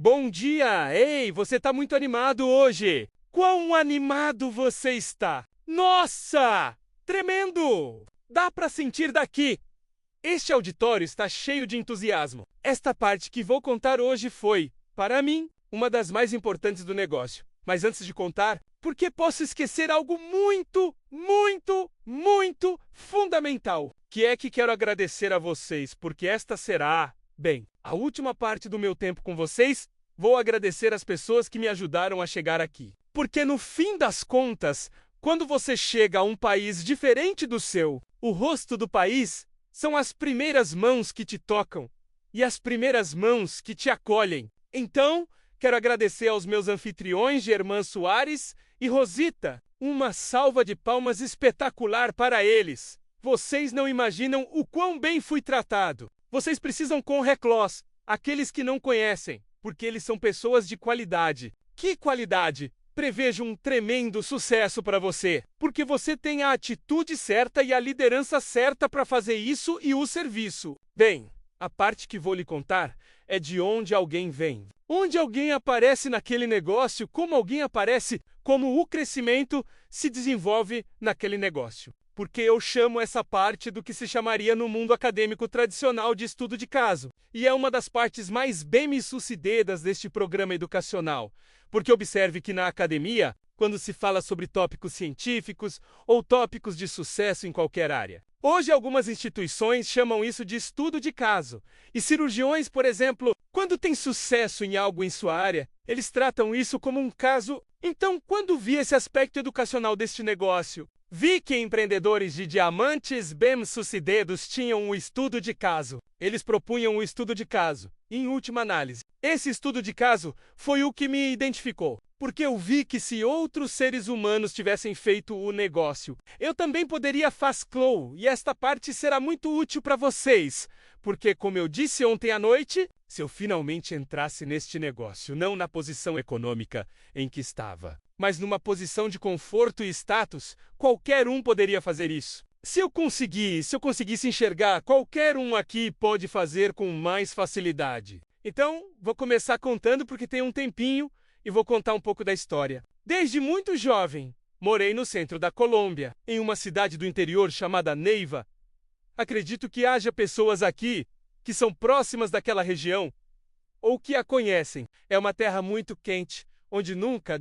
Bom dia! Ei, você tá muito animado hoje! Quão animado você está! Nossa! Tremendo! Dá pra sentir daqui! Este auditório está cheio de entusiasmo. Esta parte que vou contar hoje foi, para mim, uma das mais importantes do negócio. Mas antes de contar, por que posso esquecer algo muito fundamental? Que é que quero agradecer a vocês, porque esta será, bem, a última parte do meu tempo com vocês. Vou agradecer as pessoas que me ajudaram a chegar aqui. Porque no fim das contas, quando você chega a um país diferente do seu, o rosto do país são as primeiras mãos que te tocam e as primeiras mãos que te acolhem. Então, quero agradecer aos meus anfitriões Germán Soares e Rosita. Uma salva de palmas espetacular para eles. Vocês não imaginam o quão bem fui tratado. Vocês precisam com Reclós, aqueles que não conhecem, porque eles são pessoas de qualidade. Que qualidade? Prevejo um tremendo sucesso para você, porque você tem a atitude certa e a liderança certa para fazer isso e o serviço. Bem, a parte que vou lhe contar é de onde alguém vem. Onde alguém aparece naquele negócio, como alguém aparece, como o crescimento se desenvolve naquele negócio. Porque eu chamo essa parte do que se chamaria no mundo acadêmico tradicional de estudo de caso. E é uma das partes mais bem-sucedidas deste programa educacional. Porque observe que na academia, quando se fala sobre tópicos científicos ou tópicos de sucesso em qualquer área, hoje algumas instituições chamam isso de estudo de caso. E cirurgiões, por exemplo, quando têm sucesso em algo em sua área, eles tratam isso como um caso. Então, quando vi esse aspecto educacional deste negócio, vi que empreendedores de diamantes bem-sucedidos tinham um estudo de caso. Eles propunham um estudo de caso. Em última análise, esse estudo de caso foi o que me identificou. Porque eu vi que se outros seres humanos tivessem feito o negócio, eu também poderia faz-clow, e esta parte será muito útil para vocês. Porque, como eu disse ontem à noite, se eu finalmente entrasse neste negócio, não na posição econômica em que estava, mas numa posição de conforto e status, qualquer um poderia fazer isso. Se eu conseguisse enxergar, qualquer um aqui pode fazer com mais facilidade. Então, vou começar contando porque tem um tempinho e vou contar um pouco da história. Desde muito jovem, morei no centro da Colômbia, em uma cidade do interior chamada Neiva. Acredito que haja pessoas aqui que são próximas daquela região ou que a conhecem. É uma terra muito quente, onde nunca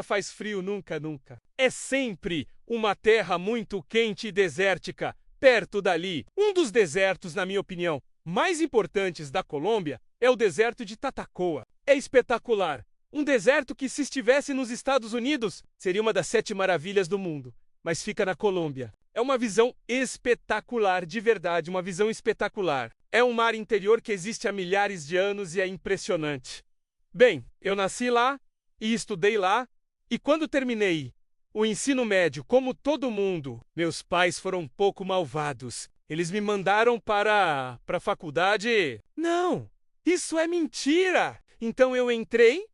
faz frio, nunca. É sempre uma terra muito quente e desértica, perto dali. Um dos desertos, na minha opinião, mais importantes da Colômbia é o deserto de Tatacoa. É espetacular. Um deserto que, se estivesse nos Estados Unidos, seria uma das 7 maravilhas do mundo. Mas fica na Colômbia. É uma visão espetacular, de verdade, uma visão espetacular. É um mar interior que existe há milhares de anos e é impressionante. Bem, eu nasci lá e estudei lá, e quando terminei o ensino médio, como todo mundo, meus pais foram um pouco malvados. Eles me mandaram para a faculdade. Não, isso é mentira! Então eu entrei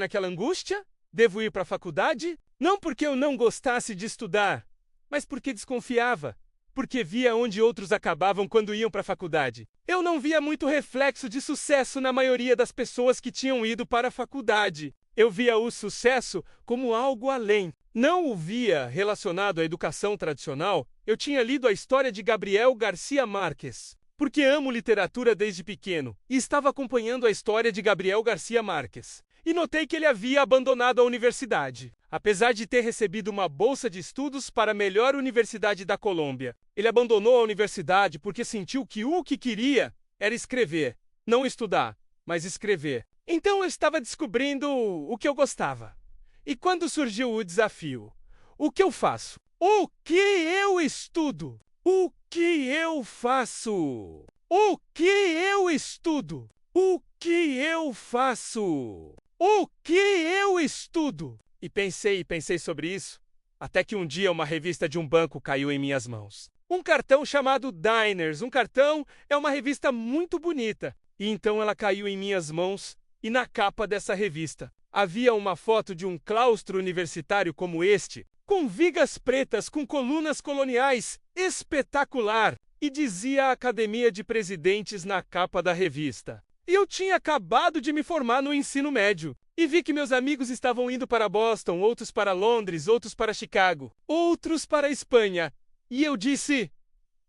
naquela angústia, devo ir para a faculdade? Não porque eu não gostasse de estudar, mas porque desconfiava, porque via onde outros acabavam quando iam para a faculdade. Eu não via muito reflexo de sucesso na maioria das pessoas que tinham ido para a faculdade. Eu via o sucesso como algo além. Não o via relacionado à educação tradicional. Eu tinha lido a história de Gabriel Garcia Marques, porque amo literatura desde pequeno, e estava acompanhando a história de Gabriel Garcia Marques. E notei que ele havia abandonado a universidade, apesar de ter recebido uma bolsa de estudos para a melhor universidade da Colômbia. Ele abandonou a universidade porque sentiu que o que queria era escrever. Não estudar, mas escrever. Então eu estava descobrindo o que eu gostava. E quando surgiu o desafio, o que eu faço? O que eu estudo? O que eu faço? O que eu estudo? O que eu faço? O que eu estudo? E pensei sobre isso, até que um dia uma revista de um banco caiu em minhas mãos. Um cartão chamado Diners. Um cartão é uma revista muito bonita. E então ela caiu em minhas mãos, e na capa dessa revista havia uma foto de um claustro universitário como este, com vigas pretas, com colunas coloniais, espetacular, e dizia a Academia de Presidentes na capa da revista. E eu tinha acabado de me formar no ensino médio. E vi que meus amigos estavam indo para Boston, outros para Londres, outros para Chicago, outros para a Espanha. E eu disse: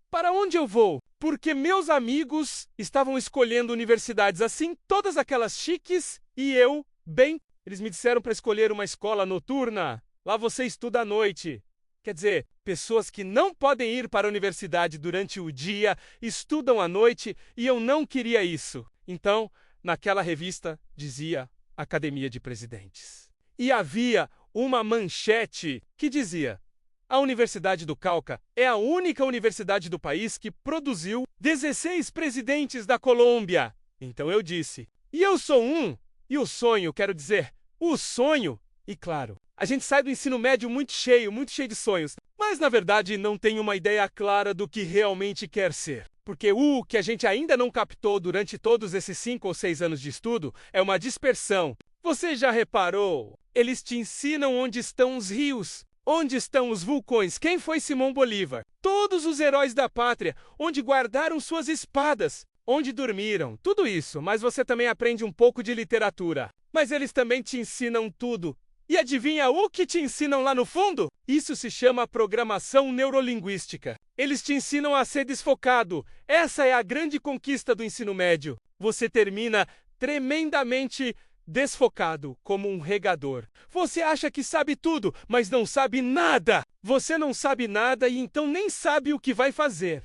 para onde eu vou? Porque meus amigos estavam escolhendo universidades assim, todas aquelas chiques, e eu, bem, eles me disseram para escolher uma escola noturna. Lá você estuda à noite. Quer dizer, pessoas que não podem ir para a universidade durante o dia, estudam à noite, e eu não queria isso. Então, naquela revista, dizia Academia de Presidentes. E havia uma manchete que dizia: a Universidade do Cauca é a única universidade do país que produziu 16 presidentes da Colômbia. Então eu disse: e eu sou um? E o sonho, quero dizer, o sonho. E claro, a gente sai do ensino médio muito cheio de sonhos, mas na verdade não tem uma ideia clara do que realmente quer ser. Porque o que a gente ainda não captou durante todos esses 5 ou 6 anos de estudo é uma dispersão. Você já reparou? Eles te ensinam onde estão os rios, onde estão os vulcões, quem foi Simão Bolívar, todos os heróis da pátria, onde guardaram suas espadas, onde dormiram, tudo isso, mas você também aprende um pouco de literatura. Mas eles também te ensinam tudo. E adivinha o que te ensinam lá no fundo? Isso se chama programação neurolinguística. Eles te ensinam a ser desfocado. Essa é a grande conquista do ensino médio. Você termina tremendamente desfocado, como um regador. Você acha que sabe tudo, mas não sabe nada. Você não sabe nada e então nem sabe o que vai fazer.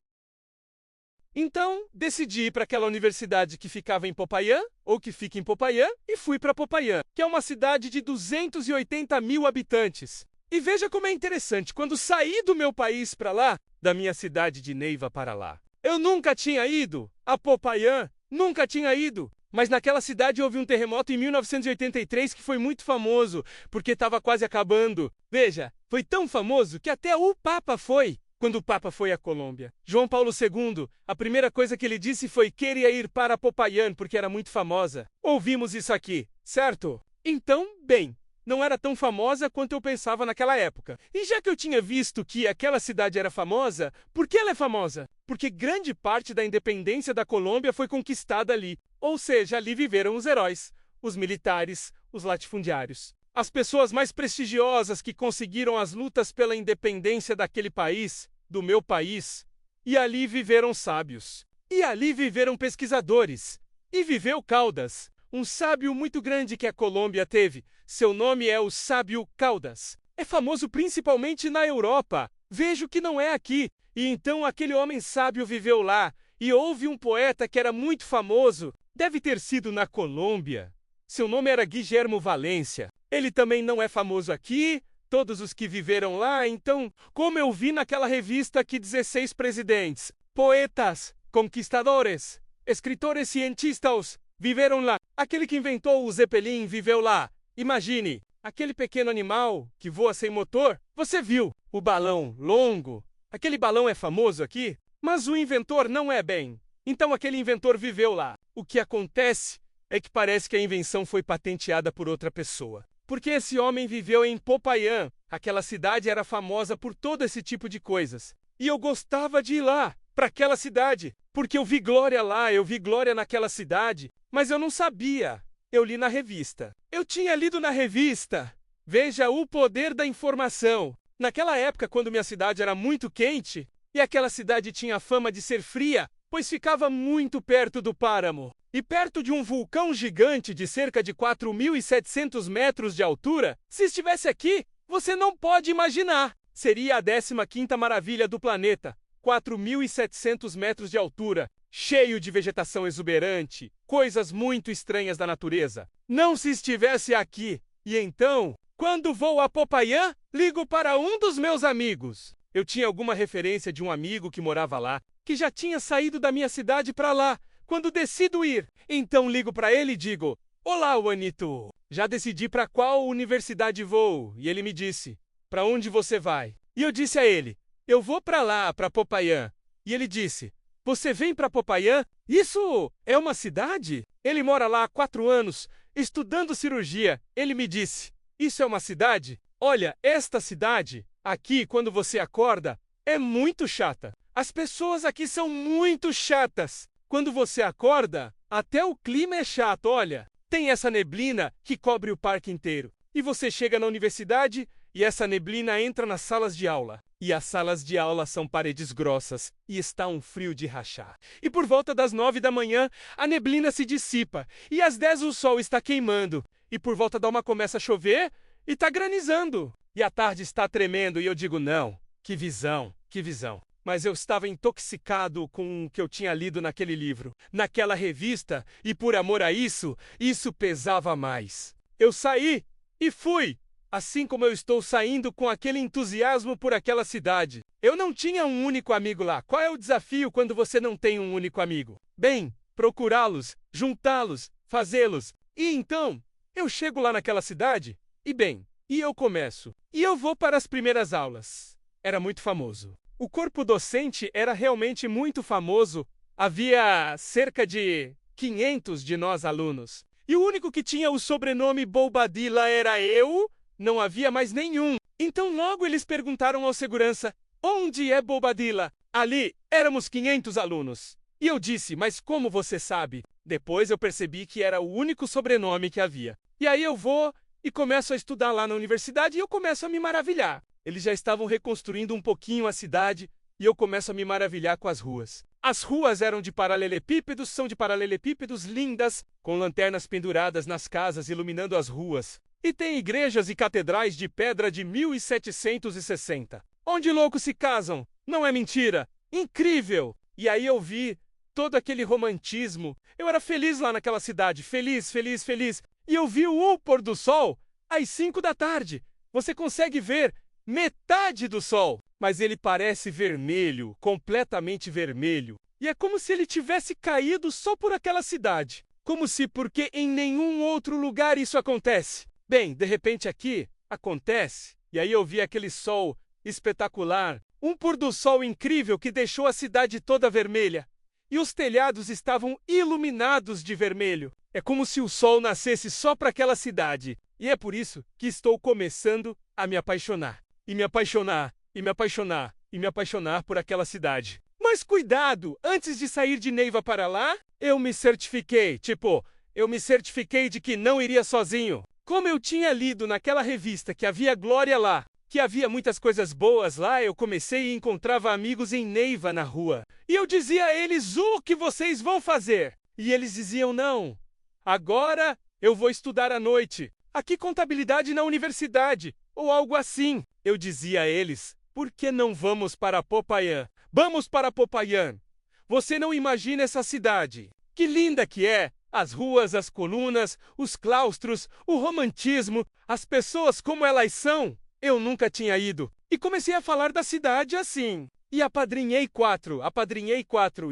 Então, decidi ir para aquela universidade que ficava em Popayán, ou que fica em Popayán, e fui para Popayán, que é uma cidade de 280 mil habitantes. E veja como é interessante, quando saí do meu país para lá, da minha cidade de Neiva para lá, eu nunca tinha ido a Popayán, nunca tinha ido. Mas naquela cidade houve um terremoto em 1983 que foi muito famoso, porque estava quase acabando. Veja, foi tão famoso que até o Papa foi. Quando o Papa foi à Colômbia, João Paulo II, a primeira coisa que ele disse foi que queria ir para Popayán porque era muito famosa. Ouvimos isso aqui, certo? Então, bem, não era tão famosa quanto eu pensava naquela época. E já que eu tinha visto que aquela cidade era famosa, por que ela é famosa? Porque grande parte da independência da Colômbia foi conquistada ali. Ou seja, ali viveram os heróis, os militares, os latifundiários. As pessoas mais prestigiosas que conseguiram as lutas pela independência daquele país, do meu país. E ali viveram sábios. E ali viveram pesquisadores. E viveu Caldas, um sábio muito grande que a Colômbia teve. Seu nome é o Sábio Caldas. É famoso principalmente na Europa. Vejo que não é aqui. E então aquele homem sábio viveu lá. E houve um poeta que era muito famoso. Deve ter sido na Colômbia. Seu nome era Guillermo Valência. Ele também não é famoso aqui. Todos os que viveram lá, então, como eu vi naquela revista que 16 presidentes, poetas, conquistadores, escritores cientistas viveram lá. Aquele que inventou o Zeppelin viveu lá. Imagine, aquele pequeno animal que voa sem motor, você viu, o balão longo. Aquele balão é famoso aqui, mas o inventor não é bem. Então aquele inventor viveu lá. O que acontece é que parece que a invenção foi patenteada por outra pessoa. Porque esse homem viveu em Popayán. Aquela cidade era famosa por todo esse tipo de coisas. E eu gostava de ir lá, para aquela cidade, porque eu vi glória lá, eu vi glória naquela cidade, mas eu não sabia. Eu li na revista. Eu tinha lido na revista. Veja o poder da informação. Naquela época, quando minha cidade era muito quente, e aquela cidade tinha fama de ser fria, pois ficava muito perto do páramo. E perto de um vulcão gigante de cerca de 4.700 metros de altura, se estivesse aqui, você não pode imaginar. Seria a 15ª maravilha do planeta. 4.700 metros de altura, cheio de vegetação exuberante, coisas muito estranhas da natureza. Não se estivesse aqui. E então, quando vou a Popayán, ligo para um dos meus amigos. Eu tinha alguma referência de um amigo que morava lá, que já tinha saído da minha cidade para lá. Quando decido ir, então ligo para ele e digo: olá, Juanito, já decidi para qual universidade vou. E ele me disse: para onde você vai? E eu disse a ele: eu vou para lá, para Popayán. E ele disse: você vem para Popayán? Isso é uma cidade? Ele mora lá há 4 anos, estudando cirurgia. Ele me disse: isso é uma cidade? Olha, esta cidade, aqui, quando você acorda, é muito chata. As pessoas aqui são muito chatas. Quando você acorda, Até o clima é chato, olha. Tem essa neblina que cobre o parque inteiro. E você chega na universidade e essa neblina entra nas salas de aula. E as salas de aula são paredes grossas e está um frio de rachar. E por volta das 9 da manhã, a neblina se dissipa. E às 10 o sol está queimando. E por volta da 1 começa a chover e está granizando. E a tarde está tremendo e eu digo, não, que visão, que visão. Mas eu estava intoxicado com o que eu tinha lido naquele livro, naquela revista, e por amor a isso pesava mais. Eu saí e fui, assim como eu estou saindo com aquele entusiasmo por aquela cidade. Eu não tinha um único amigo lá. Qual é o desafio quando você não tem um único amigo? Bem, procurá-los, juntá-los, fazê-los. E então, eu chego lá naquela cidade, e eu começo. E eu vou para as primeiras aulas. Era muito famoso. O corpo docente era realmente muito famoso. Havia cerca de 500 de nós alunos. E o único que tinha o sobrenome Bobadilla era eu. Não havia mais nenhum. Então logo eles perguntaram ao segurança, onde é Bobadilla? Ali éramos 500 alunos. E eu disse, mas como você sabe? Depois eu percebi que era o único sobrenome que havia. E aí eu vou e começo a estudar lá na universidade e eu começo a me maravilhar. Eles já estavam reconstruindo um pouquinho a cidade e eu começo a me maravilhar com as ruas. As ruas eram de paralelepípedos, são de paralelepípedos lindas, com lanternas penduradas nas casas iluminando as ruas. E tem igrejas e catedrais de pedra de 1760. Onde loucos se casam? Não é mentira! Incrível! E aí eu vi todo aquele romantismo. Eu era feliz lá naquela cidade, feliz, feliz, feliz. E eu vi o pôr do sol às 5 da tarde. Você consegue ver metade do sol, mas ele parece vermelho, completamente vermelho. E é como se ele tivesse caído só por aquela cidade. Como se porque em nenhum outro lugar isso acontece. Bem, de repente aqui acontece. E aí eu vi aquele sol espetacular, um pôr do sol incrível que deixou a cidade toda vermelha. E os telhados estavam iluminados de vermelho. É como se o sol nascesse só para aquela cidade. E é por isso que estou começando a me apaixonar. E me apaixonar, e me apaixonar, e me apaixonar por aquela cidade. Mas cuidado! Antes de sair de Neiva para lá, eu me certifiquei. Eu me certifiquei de que não iria sozinho. Como eu tinha lido naquela revista que havia glória lá, que havia muitas coisas boas lá, eu comecei e encontrava amigos em Neiva na rua. E eu dizia a eles, o que vocês vão fazer? E eles diziam, não, agora eu vou estudar à noite. Aqui contabilidade na universidade, ou algo assim. Eu dizia a eles, por que não vamos para Popayán? Vamos para Popayán. Você não imagina essa cidade. Que linda que é! As ruas, as colunas, os claustros, o romantismo, as pessoas como elas são. Eu nunca tinha ido. E comecei a falar da cidade assim. E apadrinhei quatro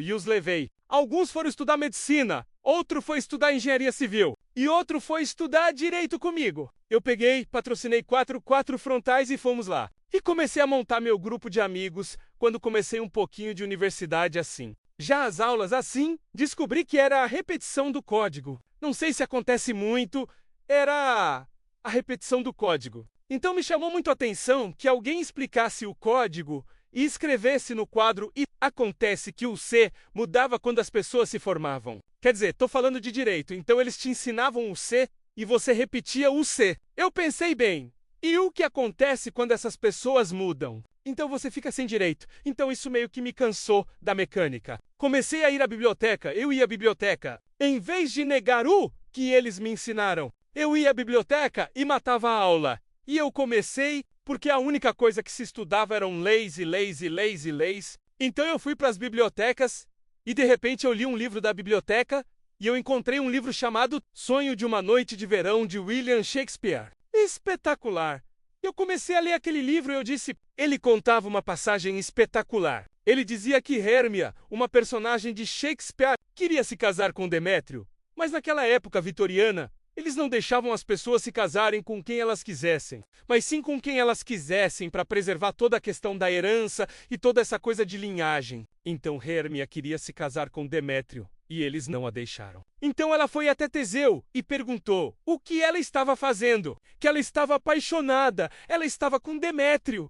e os levei. Alguns foram estudar medicina, outro foi estudar engenharia civil e outro foi estudar direito comigo. Eu peguei, patrocinei quatro frontais e fomos lá. E comecei a montar meu grupo de amigos quando comecei um pouquinho de universidade assim. Já as aulas assim, descobri que era a repetição do código. Não sei se acontece muito, era a repetição do código. Então me chamou muito a atenção que alguém explicasse o código e escrevesse no quadro e acontece que o C mudava quando as pessoas se formavam. Quer dizer, tô falando de direito, então eles te ensinavam o C e você repetia o C. Eu pensei bem, e o que acontece quando essas pessoas mudam? Então você fica sem direito. Então isso meio que me cansou da mecânica. Comecei a ir à biblioteca, eu ia à biblioteca. Em vez de negar o que eles me ensinaram, eu ia à biblioteca e matava a aula. E eu comecei porque a única coisa que se estudava eram leis e leis e leis e leis. Então eu fui para as bibliotecas e de repente eu li um livro da biblioteca e eu encontrei um livro chamado Sonho de uma Noite de Verão, de William Shakespeare. Espetacular! Eu comecei a ler aquele livro e eu disse, ele contava uma passagem espetacular. Ele dizia que Hérmia, uma personagem de Shakespeare, queria se casar com Demétrio. Mas naquela época vitoriana, eles não deixavam as pessoas se casarem com quem elas quisessem, mas sim com quem elas quisessem para preservar toda a questão da herança e toda essa coisa de linhagem. Então Hérmia queria se casar com Demétrio e eles não a deixaram. Então ela foi até Teseu e perguntou o que ela estava fazendo, que ela estava apaixonada, ela estava com Demétrio.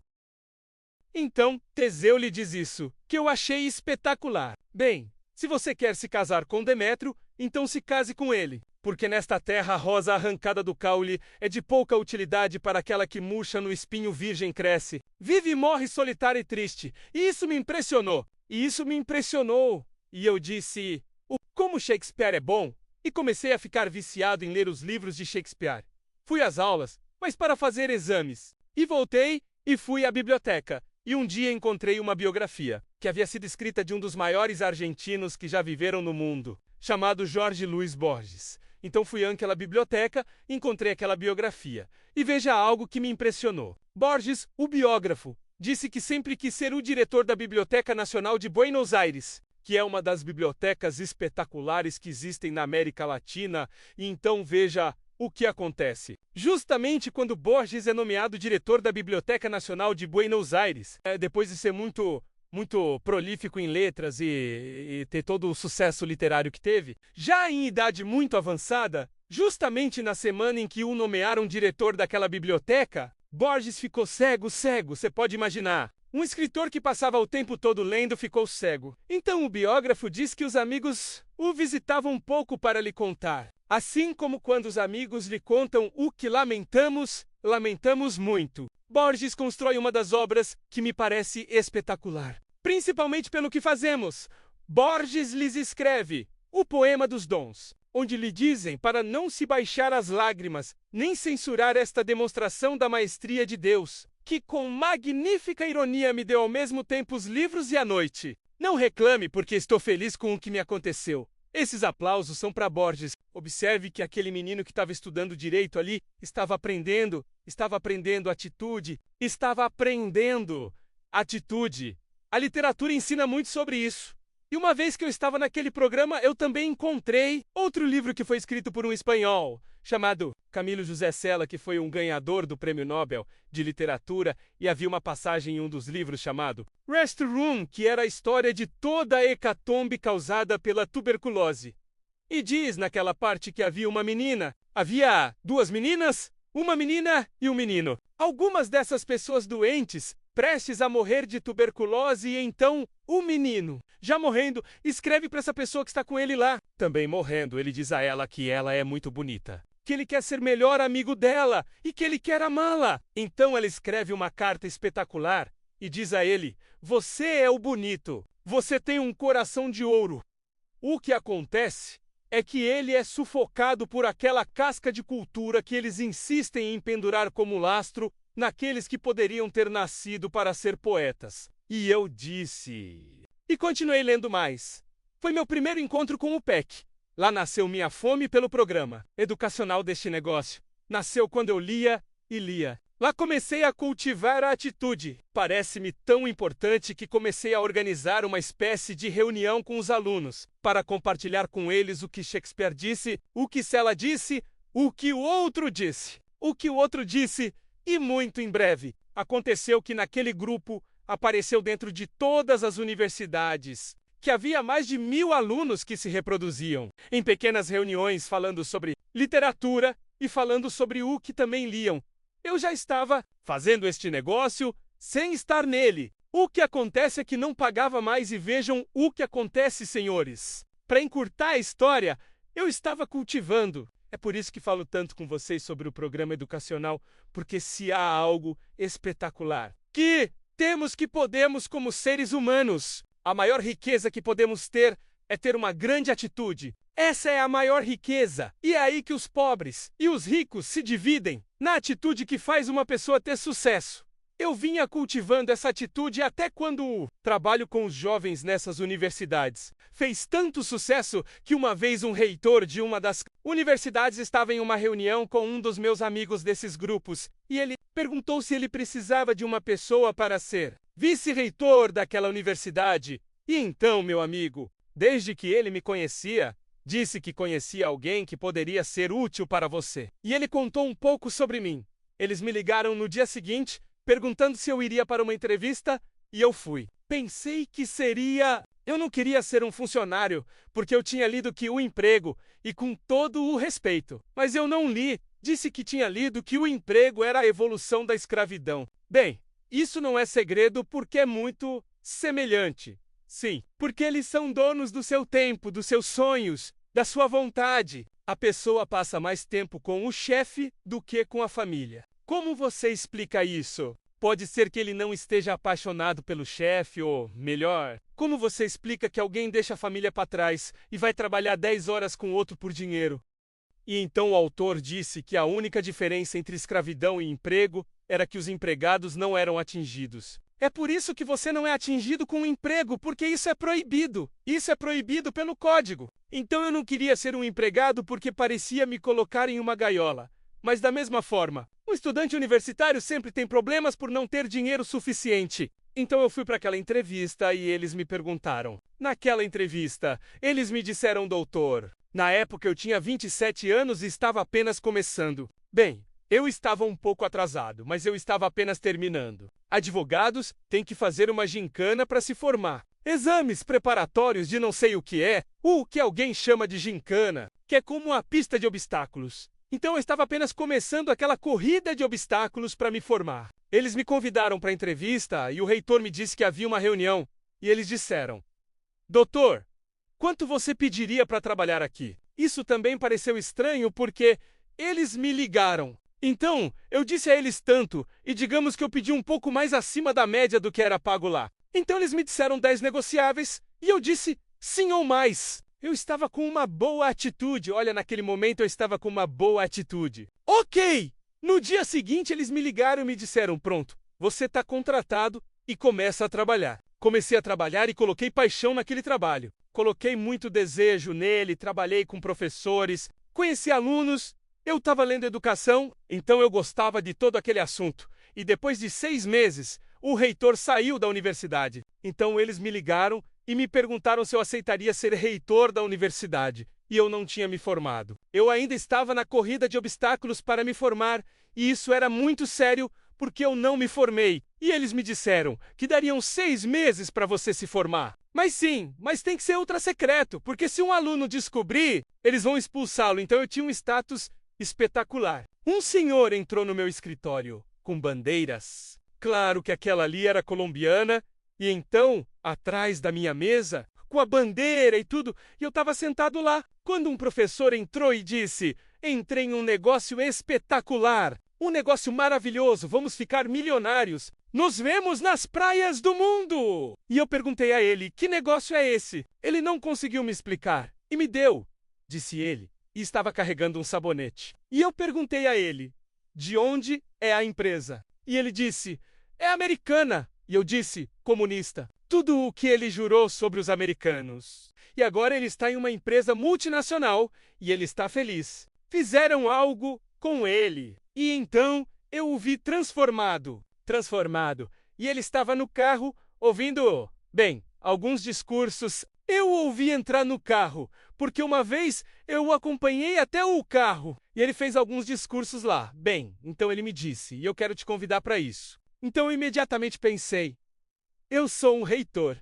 Então Teseu lhe diz isso, que eu achei espetacular. Bem, se você quer se casar com Demétrio, então se case com ele. Porque nesta terra a rosa arrancada do caule é de pouca utilidade para aquela que murcha no espinho virgem cresce. Vive e morre solitária e triste. E isso me impressionou. E eu disse, como Shakespeare é bom. E comecei a ficar viciado em ler os livros de Shakespeare. Fui às aulas, mas para fazer exames. E voltei e fui à biblioteca. E um dia encontrei uma biografia, que havia sido escrita de um dos maiores argentinos que já viveram no mundo, chamado Jorge Luis Borges. Então fui àquela biblioteca, encontrei aquela biografia. E veja algo que me impressionou. Borges, o biógrafo, disse que sempre quis ser o diretor da Biblioteca Nacional de Buenos Aires, que é uma das bibliotecas espetaculares que existem na América Latina. E então veja o que acontece. Justamente quando Borges é nomeado diretor da Biblioteca Nacional de Buenos Aires, depois de ser muito prolífico em letras e ter todo o sucesso literário que teve, já em idade muito avançada, justamente na semana em que o nomearam diretor daquela biblioteca, Borges ficou cego, você pode imaginar. Um escritor que passava o tempo todo lendo ficou cego. Então o biógrafo diz que os amigos o visitavam um pouco para lhe contar. Assim como quando os amigos lhe contam o que lamentamos muito. Borges constrói uma das obras que me parece espetacular. Principalmente pelo que fazemos. Borges lhes escreve o Poema dos Dons, onde lhe dizem para não se baixar as lágrimas, nem censurar esta demonstração da maestria de Deus, que com magnífica ironia me deu ao mesmo tempo os livros e a noite. Não reclame porque estou feliz com o que me aconteceu. Esses aplausos são para Borges. Observe que aquele menino que estava estudando direito ali estava aprendendo atitude. A literatura ensina muito sobre isso. E uma vez que eu estava naquele programa, eu também encontrei outro livro que foi escrito por um espanhol, chamado Camilo José Cela, que foi um ganhador do Prêmio Nobel de Literatura, e havia uma passagem em um dos livros chamado Restroom, que era a história de toda a hecatombe causada pela tuberculose. E diz naquela parte que havia duas meninas, uma menina e um menino. Algumas dessas pessoas doentes, prestes a morrer de tuberculose, e então o menino, já morrendo, escreve para essa pessoa que está com ele lá. Também morrendo, ele diz a ela que ela é muito bonita, que ele quer ser melhor amigo dela e que ele quer amá-la. Então ela escreve uma carta espetacular e diz a ele: você é o bonito, você tem um coração de ouro. O que acontece é que ele é sufocado por aquela casca de cultura que eles insistem em pendurar como lastro naqueles que poderiam ter nascido para ser poetas. E eu disse... E continuei lendo mais. Foi meu primeiro encontro com o PEC. Lá nasceu minha fome pelo programa educacional deste negócio. Nasceu quando eu lia e lia. Lá comecei a cultivar a atitude. Parece-me tão importante que comecei a organizar uma espécie de reunião com os alunos, para compartilhar com eles o que Shakespeare disse, o que Cela disse, o que o outro disse. E muito em breve, aconteceu que naquele grupo apareceu dentro de todas as universidades que havia mais de 1000 alunos que se reproduziam, em pequenas reuniões falando sobre literatura e falando sobre o que também liam. Eu já estava fazendo este negócio sem estar nele. O que acontece é que não pagava mais e vejam o que acontece, senhores. Para encurtar a história, eu estava cultivando. É por isso que falo tanto com vocês sobre o programa educacional, porque se há algo espetacular que temos que podemos como seres humanos, a maior riqueza que podemos ter é ter uma grande atitude. Essa é a maior riqueza. E é aí que os pobres e os ricos se dividem, na atitude que faz uma pessoa ter sucesso. Eu vinha cultivando essa atitude até quando trabalho com os jovens nessas universidades. Fez tanto sucesso que uma vez um reitor de uma das universidades estava em uma reunião com um dos meus amigos desses grupos e ele perguntou se ele precisava de uma pessoa para ser vice-reitor daquela universidade. E então, meu amigo, desde que ele me conhecia, disse que conhecia alguém que poderia ser útil para você. E ele contou um pouco sobre mim. Eles me ligaram no dia seguinte, perguntando se eu iria para uma entrevista, e eu fui. Pensei que seria... Eu não queria ser um funcionário, porque eu tinha lido que o emprego, e com todo o respeito, mas eu não li. Disse que tinha lido que o emprego era a evolução da escravidão. Bem, isso não é segredo porque é muito semelhante. Sim, porque eles são donos do seu tempo, dos seus sonhos, da sua vontade. A pessoa passa mais tempo com o chefe do que com a família. Como você explica isso? Pode ser que ele não esteja apaixonado pelo chefe, ou, melhor, como você explica que alguém deixa a família para trás e vai trabalhar 10 horas com outro por dinheiro? E então o autor disse que a única diferença entre escravidão e emprego era que os empregados não eram atingidos. É por isso que você não é atingido com um emprego, porque isso é proibido. Isso é proibido pelo código. Então eu não queria ser um empregado porque parecia me colocar em uma gaiola. Mas da mesma forma, um estudante universitário sempre tem problemas por não ter dinheiro suficiente. Então eu fui para aquela entrevista e eles me perguntaram. Naquela entrevista, eles me disseram, doutor. Na época eu tinha 27 anos e estava apenas começando. Bem, eu estava um pouco atrasado, mas eu estava apenas terminando. Advogados têm que fazer uma gincana para se formar. Exames preparatórios de não sei o que alguém chama de gincana, que é como uma pista de obstáculos. Então eu estava apenas começando aquela corrida de obstáculos para me formar. Eles me convidaram para a entrevista e o reitor me disse que havia uma reunião. E eles disseram, doutor, quanto você pediria para trabalhar aqui? Isso também pareceu estranho porque eles me ligaram. Então, eu disse a eles tanto, e digamos que eu pedi um pouco mais acima da média do que era pago lá. Então eles me disseram 10 negociáveis, e eu disse sim ou mais. Eu estava com uma boa atitude, olha, naquele momento eu estava com uma boa atitude. Ok! No dia seguinte eles me ligaram e me disseram, pronto, você está contratado e começa a trabalhar. Comecei a trabalhar e coloquei paixão naquele trabalho. Coloquei muito desejo nele, trabalhei com professores, conheci alunos. Eu estava lendo educação, então eu gostava de todo aquele assunto. E depois de 6 meses, o reitor saiu da universidade. Então eles me ligaram e me perguntaram se eu aceitaria ser reitor da universidade. E eu não tinha me formado. Eu ainda estava na corrida de obstáculos para me formar, e isso era muito sério porque eu não me formei. E eles me disseram que dariam 6 meses para você se formar. Mas sim, mas tem que ser ultra secreto, porque se um aluno descobrir, eles vão expulsá-lo. Então eu tinha um status espetacular. Um senhor entrou no meu escritório com bandeiras. Claro que aquela ali era colombiana, e então, atrás da minha mesa, com a bandeira e tudo, e eu estava sentado lá, quando um professor entrou e disse: entrei em um negócio espetacular, um negócio maravilhoso, vamos ficar milionários, nos vemos nas praias do mundo! E eu perguntei a ele, que negócio é esse? Ele não conseguiu me explicar, e me deu, disse ele. E estava carregando um sabonete. E eu perguntei a ele, de onde é a empresa? E ele disse, é americana. E eu disse, comunista. Tudo o que ele jurou sobre os americanos. E agora ele está em uma empresa multinacional e ele está feliz. Fizeram algo com ele. E então eu o vi transformado. E ele estava no carro ouvindo, bem, alguns discursos. Eu o ouvi entrar no carro, porque uma vez eu o acompanhei até o carro. E ele fez alguns discursos lá. Bem, então ele me disse, e eu quero te convidar para isso. Então eu imediatamente pensei, eu sou um reitor.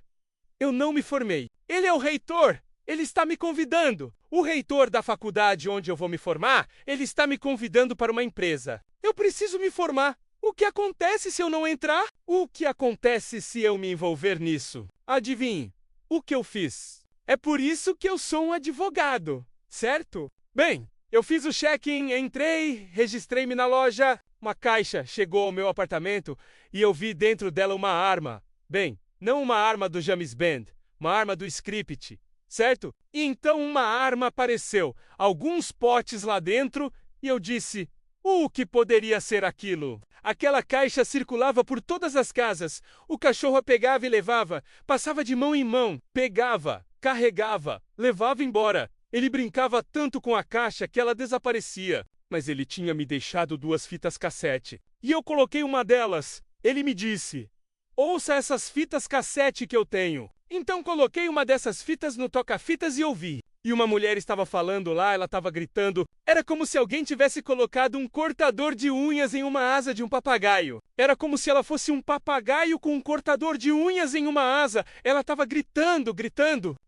Eu não me formei. Ele é o reitor. Ele está me convidando. O reitor da faculdade onde eu vou me formar, ele está me convidando para uma empresa. Eu preciso me formar. O que acontece se eu não entrar? O que acontece se eu me envolver nisso? Adivinhe. O que eu fiz? É por isso que eu sou um advogado, certo? Bem, eu fiz o check-in, entrei, registrei-me na loja. Uma caixa chegou ao meu apartamento e eu vi dentro dela uma arma. Bem, não uma arma do James Bond, uma arma do script, certo? E então uma arma apareceu, alguns potes lá dentro, e eu disse, o que poderia ser aquilo? Aquela caixa circulava por todas as casas. O cachorro a pegava e levava, passava de mão em mão, pegava, carregava, levava embora. Ele brincava tanto com a caixa que ela desaparecia. Mas ele tinha me deixado 2 fitas cassete. E eu coloquei uma delas. Ele me disse, ouça essas fitas cassete que eu tenho. Então coloquei uma dessas fitas no toca-fitas e ouvi. E uma mulher estava falando lá, ela estava gritando. Era como se alguém tivesse colocado um cortador de unhas em uma asa de um papagaio. Era como se ela fosse um papagaio com um cortador de unhas em uma asa. Ela estava gritando.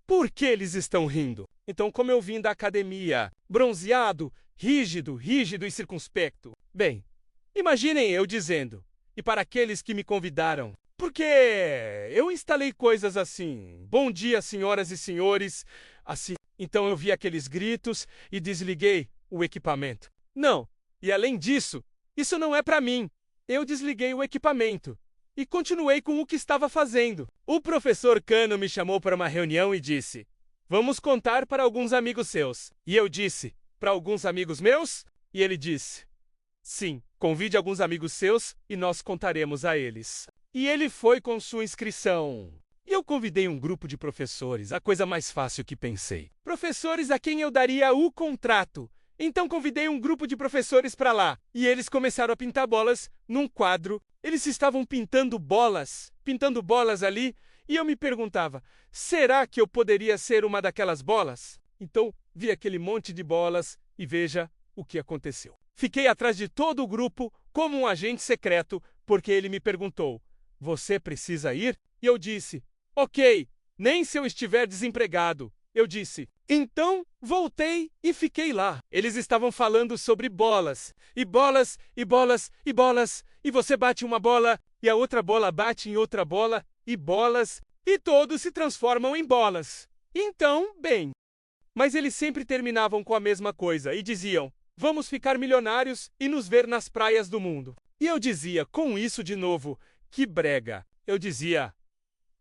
Por que eles estão rindo? Então, como eu vim da academia, bronzeado, rígido e circunspecto. Bem, imaginem eu dizendo, e para aqueles que me convidaram, porque eu instalei coisas assim, bom dia, senhoras e senhores, assim. Então eu vi aqueles gritos e desliguei o equipamento. Não, e além disso, isso não é para mim. Eu desliguei o equipamento e continuei com o que estava fazendo. O professor Cano me chamou para uma reunião e disse: "Vamos contar para alguns amigos seus." E eu disse: "Para alguns amigos meus?" E ele disse: "Sim, convide alguns amigos seus e nós contaremos a eles." E ele foi com sua inscrição. E eu convidei um grupo de professores, a coisa mais fácil que pensei. Professores a quem eu daria o contrato. Então convidei um grupo de professores para lá. E eles começaram a pintar bolas num quadro. Eles estavam pintando bolas ali. E eu me perguntava, será que eu poderia ser uma daquelas bolas? Então vi aquele monte de bolas e veja o que aconteceu. Fiquei atrás de todo o grupo como um agente secreto, porque ele me perguntou, "Você precisa ir?" E eu disse, "Ok, nem se eu estiver desempregado." Eu disse, então voltei e fiquei lá. Eles estavam falando sobre bolas, e bolas, e bolas, e bolas, e você bate uma bola, e a outra bola bate em outra bola, e bolas, e todos se transformam em bolas. Então, bem. Mas eles sempre terminavam com a mesma coisa e diziam, "Vamos ficar milionários e nos ver nas praias do mundo." E eu dizia, com isso de novo, que brega. Eu dizia,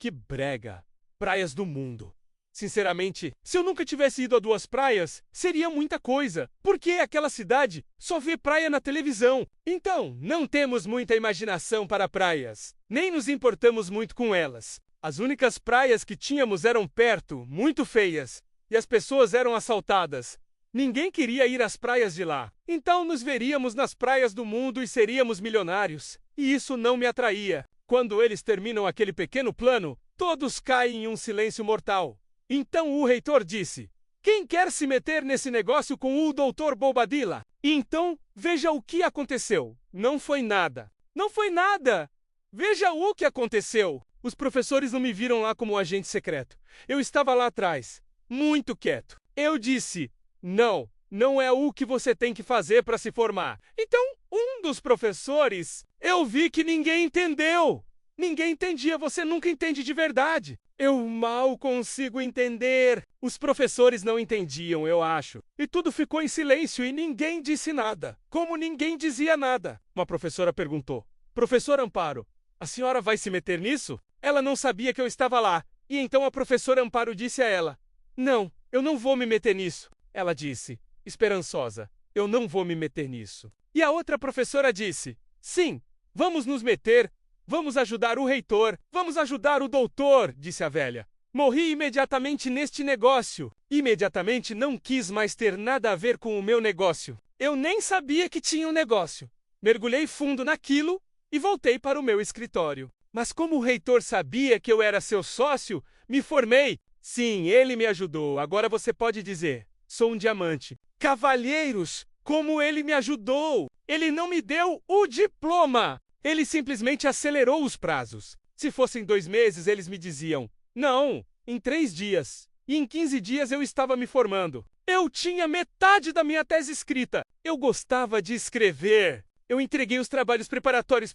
que brega. Praias do mundo. Sinceramente, se eu nunca tivesse ido a 2 praias, seria muita coisa, porque aquela cidade só vê praia na televisão. Então, não temos muita imaginação para praias, nem nos importamos muito com elas. As únicas praias que tínhamos eram perto, muito feias, e as pessoas eram assaltadas. Ninguém queria ir às praias de lá. Então nos veríamos nas praias do mundo e seríamos milionários. E isso não me atraía. Quando eles terminam aquele pequeno plano, todos caem em um silêncio mortal. Então o reitor disse, "Quem quer se meter nesse negócio com o Dr. Bobadilla?" E então, veja o que aconteceu. Não foi nada. Não foi nada! Veja o que aconteceu. Os professores não me viram lá como um agente secreto. Eu estava lá atrás, muito quieto. Eu disse, "Não, não é o que você tem que fazer para se formar." Então, um dos professores, eu vi que ninguém entendeu. Ninguém entendia, você nunca entende de verdade. Eu mal consigo entender. Os professores não entendiam, eu acho. E tudo ficou em silêncio e ninguém disse nada. Como ninguém dizia nada. Uma professora perguntou, "Professor Amparo, a senhora vai se meter nisso?" Ela não sabia que eu estava lá. E então a professora Amparo disse a ela, "Não, eu não vou me meter nisso." Ela disse, esperançosa, "Eu não vou me meter nisso." E a outra professora disse, "Sim, vamos nos meter. Vamos ajudar o reitor. Vamos ajudar o doutor," disse a velha. Morri imediatamente neste negócio. Imediatamente não quis mais ter nada a ver com o meu negócio. Eu nem sabia que tinha um negócio. Mergulhei fundo naquilo e voltei para o meu escritório. Mas como o reitor sabia que eu era seu sócio, me formei. Sim, ele me ajudou. Agora você pode dizer, sou um diamante. Cavalheiros, como ele me ajudou! Ele não me deu o diploma! Ele simplesmente acelerou os prazos. Se fossem 2 meses, eles me diziam, "Não, em 3 dias." E em 15 dias eu estava me formando. Eu tinha metade da minha tese escrita. Eu gostava de escrever. Eu entreguei os trabalhos preparatórios.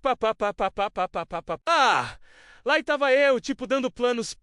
Lá estava eu, tipo, dando planos.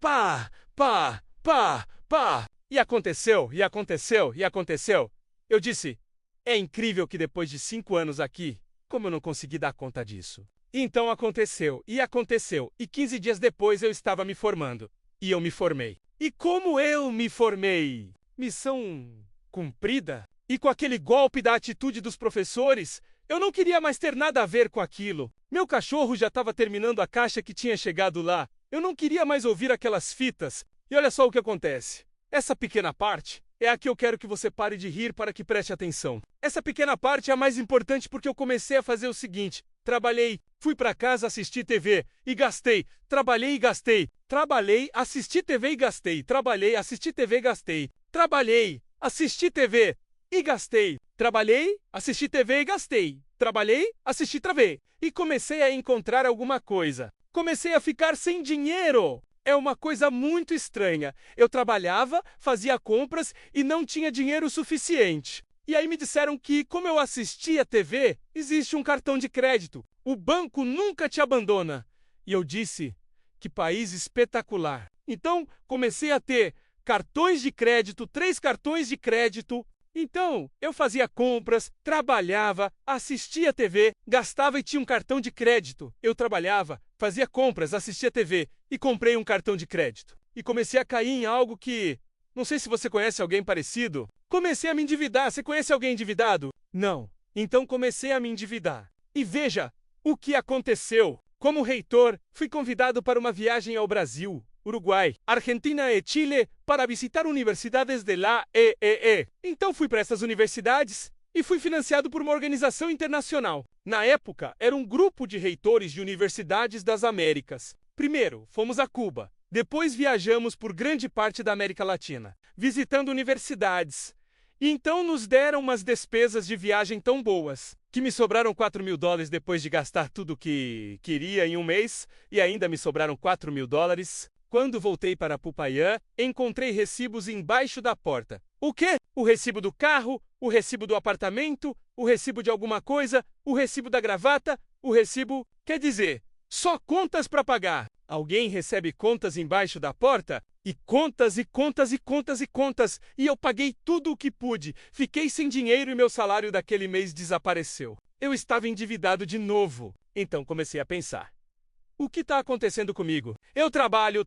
E aconteceu, e aconteceu, e aconteceu. Eu disse, é incrível que depois de 5 anos aqui, como eu não consegui dar conta disso. Então aconteceu, e 15 dias depois eu estava me formando. E eu me formei. E como eu me formei? Missão cumprida? E com aquele golpe da atitude dos professores, eu não queria mais ter nada a ver com aquilo. Meu cachorro já estava terminando a caixa que tinha chegado lá. Eu não queria mais ouvir aquelas fitas. E olha só o que acontece. Essa pequena parte é a que eu quero que você pare de rir para que preste atenção. Essa pequena parte é a mais importante porque eu comecei a fazer o seguinte. Trabalhei, fui para casa assistir TV e gastei. Trabalhei e gastei. Trabalhei, assisti TV e gastei. Trabalhei, assisti TV e gastei. Trabalhei, assisti TV e gastei. Trabalhei, assisti TV e gastei. Trabalhei, assisti TV. E comecei a encontrar alguma coisa. Comecei a ficar sem dinheiro. É uma coisa muito estranha. Eu trabalhava, fazia compras e não tinha dinheiro suficiente. E aí me disseram que, como eu assistia TV, existe um cartão de crédito. O banco nunca te abandona. E eu disse, que país espetacular. Então, comecei a ter cartões de crédito, 3 cartões de crédito. Então, eu fazia compras, trabalhava, assistia TV, gastava e tinha um cartão de crédito. Eu trabalhava, fazia compras, assistia TV e comprei um cartão de crédito. E comecei a cair em algo que... Não sei se você conhece alguém parecido. Comecei a me endividar. Você conhece alguém endividado? Não. Então comecei a me endividar. E veja o que aconteceu. Como reitor, fui convidado para uma viagem ao Brasil, Uruguai, Argentina e Chile para visitar universidades de la EEE. Então fui para essas universidades e fui financiado por uma organização internacional. Na época, era um grupo de reitores de universidades das Américas. Primeiro, fomos a Cuba. Depois viajamos por grande parte da América Latina, visitando universidades. E então nos deram umas despesas de viagem tão boas, que me sobraram $4.000 depois de gastar tudo que queria em um mês, e ainda me sobraram $4.000. Quando voltei para Popayán, encontrei recibos embaixo da porta. O quê? O recibo do carro, o recibo do apartamento, o recibo de alguma coisa, o recibo da gravata, o recibo... Quer dizer, só contas para pagar. Alguém recebe contas embaixo da porta? E contas, e contas, e contas, e contas. E eu paguei tudo o que pude. Fiquei sem dinheiro e meu salário daquele mês desapareceu. Eu estava endividado de novo. Então comecei a pensar. O que está acontecendo comigo? Eu trabalho,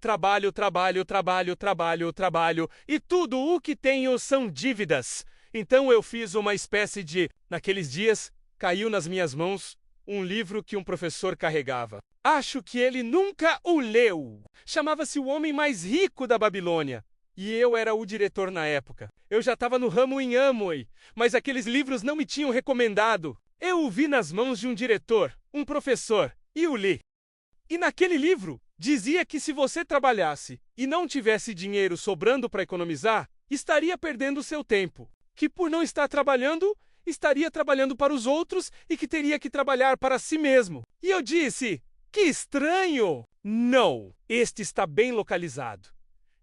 e tudo o que tenho são dívidas. Então eu fiz uma espécie de... Naqueles dias, caiu nas minhas mãos um livro que um professor carregava. Acho que ele nunca o leu. Chamava-se O Homem Mais Rico da Babilônia. E eu era o diretor na época. Eu já estava no ramo em Amway, mas aqueles livros não me tinham recomendado. Eu o vi nas mãos de um diretor, um professor, e o li. E naquele livro, dizia que se você trabalhasse e não tivesse dinheiro sobrando para economizar, estaria perdendo seu tempo. Que por não estar trabalhando, estaria trabalhando para os outros e que teria que trabalhar para si mesmo. E eu disse... Que estranho! Não, este está bem localizado.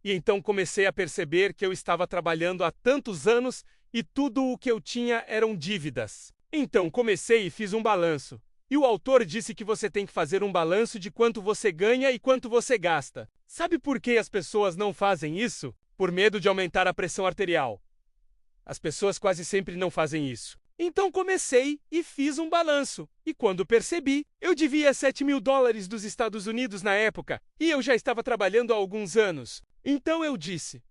E então comecei a perceber que eu estava trabalhando há tantos anos e tudo o que eu tinha eram dívidas. Então comecei e fiz um balanço. E o autor disse que você tem que fazer um balanço de quanto você ganha e quanto você gasta. Sabe por que as pessoas não fazem isso? Por medo de aumentar a pressão arterial. As pessoas quase sempre não fazem isso. Então comecei e fiz um balanço. E quando percebi, eu devia $7.000 dos Estados Unidos na época. E eu já estava trabalhando há alguns anos. Então eu disse,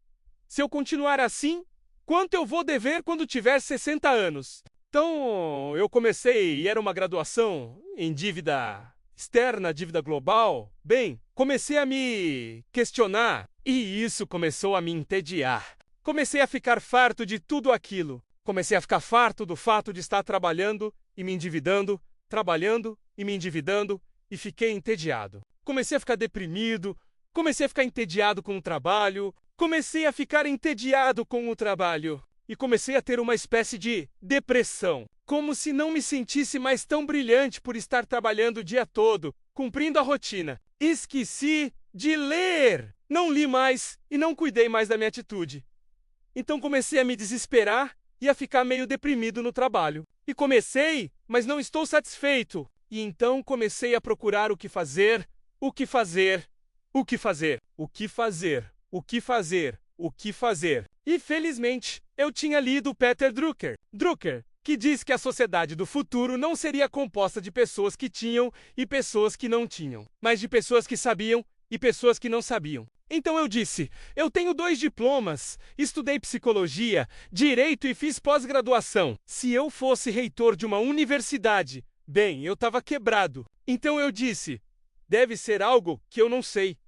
se eu continuar assim, quanto eu vou dever quando tiver 60 anos? Então eu comecei e era uma graduação em dívida externa, dívida global. Bem, comecei a me questionar. E isso começou a me entediar. Comecei a ficar farto de tudo aquilo. Comecei a ficar farto do fato de estar trabalhando e me endividando, trabalhando e me endividando, e fiquei entediado. Comecei a ficar deprimido, comecei a ficar entediado com o trabalho, comecei a ficar entediado com o trabalho, e comecei a ter uma espécie de depressão, como se não me sentisse mais tão brilhante por estar trabalhando o dia todo, cumprindo a rotina. Esqueci de ler! Não li mais e não cuidei mais da minha atitude. Então comecei a me desesperar e a ficar meio deprimido no trabalho. E comecei, mas não estou satisfeito. E então comecei a procurar o que fazer, o que fazer, o que fazer, o que fazer, o que fazer, o que fazer. E felizmente, eu tinha lido Peter Drucker. Drucker, que diz que a sociedade do futuro não seria composta de pessoas que tinham e pessoas que não tinham, mas de pessoas que sabiam e pessoas que não sabiam. Então eu disse, eu tenho 2 diplomas, estudei psicologia, direito e fiz pós-graduação. Se eu fosse reitor de uma universidade, bem, eu estava quebrado. Então eu disse, deve ser algo que eu não sei.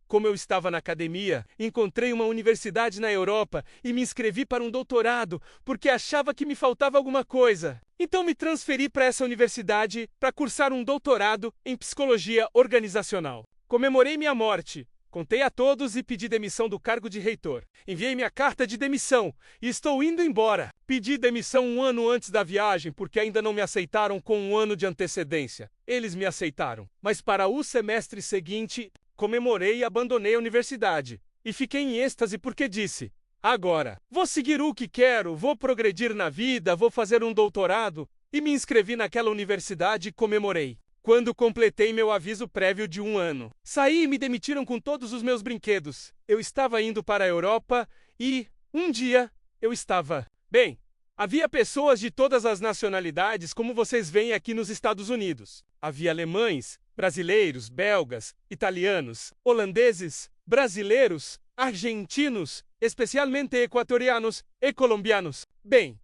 Como eu estava na academia, encontrei uma universidade na Europa e me inscrevi para um doutorado porque achava que me faltava alguma coisa. Então me transferi para essa universidade para cursar um doutorado em psicologia organizacional. Comemorei minha morte. Contei a todos e pedi demissão do cargo de reitor. Enviei minha carta de demissão e estou indo embora. Pedi demissão 1 ano antes da viagem porque ainda não me aceitaram com 1 ano de antecedência. Eles me aceitaram. Mas para o semestre seguinte, comemorei e abandonei a universidade. E fiquei em êxtase porque disse, agora, vou seguir o que quero, vou progredir na vida, vou fazer um doutorado. E me inscrevi naquela universidade e comemorei. quando completei meu aviso prévio de 1 ano. Saí e me demitiram com todos os meus brinquedos. Eu estava indo para a Europa e, um dia, eu estava... Bem, havia pessoas de todas as nacionalidades, como vocês veem aqui nos Estados Unidos. Havia alemães, brasileiros, belgas, italianos, holandeses, brasileiros, argentinos, especialmente equatorianos e colombianos. Bem,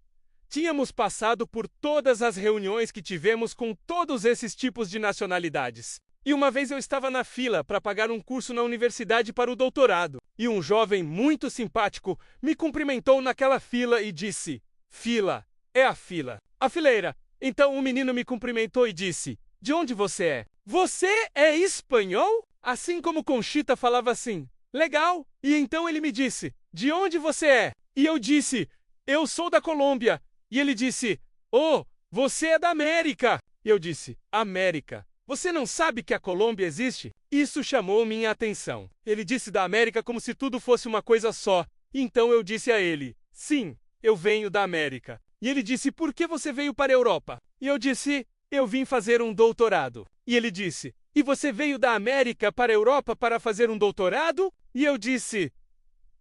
tínhamos passado por todas as reuniões que tivemos com todos esses tipos de nacionalidades. E uma vez eu estava na fila para pagar um curso na universidade para o doutorado. E um jovem muito simpático me cumprimentou naquela fila e disse: "Fila, é a fila. A fileira." Então o menino me cumprimentou e disse: "De onde você é?" "Você é espanhol?" Assim como Conchita falava assim. "Legal." E então ele me disse: "De onde você é?" E eu disse: "Eu sou da Colômbia." E ele disse: "Oh, você é da América." E eu disse: "América? Você não sabe que a Colômbia existe?" Isso chamou minha atenção. Ele disse da América como se tudo fosse uma coisa só. Então eu disse a ele: "Sim, eu venho da América." E ele disse: "Por que você veio para a Europa?" E eu disse: "Eu vim fazer um doutorado." E ele disse: "E você veio da América para a Europa para fazer um doutorado?" E eu disse: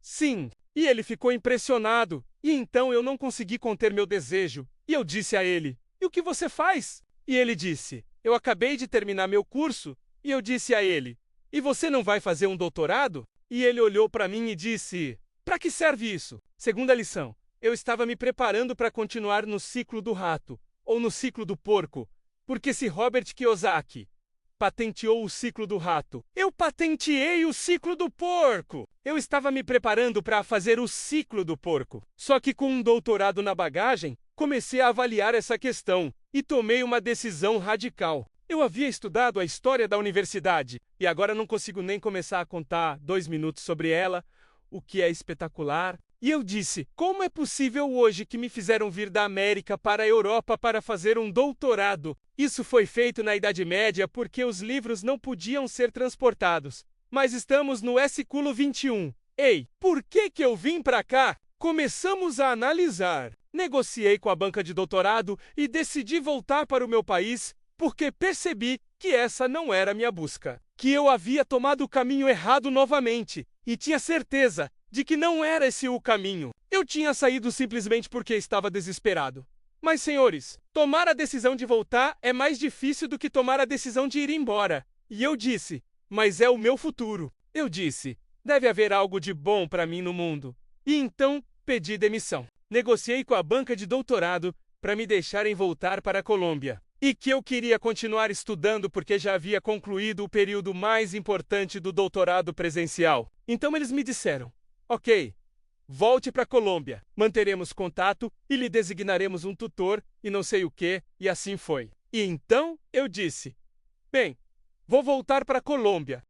"Sim." E ele ficou impressionado. E então eu não consegui conter meu desejo. E eu disse a ele: "E o que você faz?" E ele disse: "Eu acabei de terminar meu curso." E eu disse a ele: "E você não vai fazer um doutorado?" E ele olhou para mim e disse: "Para que serve isso?" Segunda lição. Eu estava me preparando para continuar no ciclo do rato, ou no ciclo do porco, porque se Robert Kiyosaki patenteou o ciclo do rato, eu patenteei o ciclo do porco. Eu estava me preparando para fazer o ciclo do porco. Só que com um doutorado na bagagem, comecei a avaliar essa questão e tomei uma decisão radical. Eu havia estudado a história da universidade e agora não consigo nem começar a contar 2 minutos sobre ela, o que é espetacular. E eu disse: como é possível hoje que me fizeram vir da América para a Europa para fazer um doutorado? Isso foi feito na Idade Média porque os livros não podiam ser transportados. Mas estamos no século XXI. Ei, por que eu vim para cá? Começamos a analisar. Negociei com a banca de doutorado e decidi voltar para o meu país porque percebi que essa não era minha busca. Que eu havia tomado o caminho errado novamente e tinha certeza de que não era esse o caminho. Eu tinha saído simplesmente porque estava desesperado. Mas, senhores, tomar a decisão de voltar é mais difícil do que tomar a decisão de ir embora. E eu disse: mas é o meu futuro. Eu disse: deve haver algo de bom para mim no mundo. E então pedi demissão. Negociei com a banca de doutorado para me deixarem voltar para a Colômbia. E que eu queria continuar estudando porque já havia concluído o período mais importante do doutorado presencial. Então eles me disseram: ok, volte para a Colômbia, manteremos contato e lhe designaremos um tutor e não sei o que, e assim foi. E então eu disse: bem, vou voltar para a Colômbia.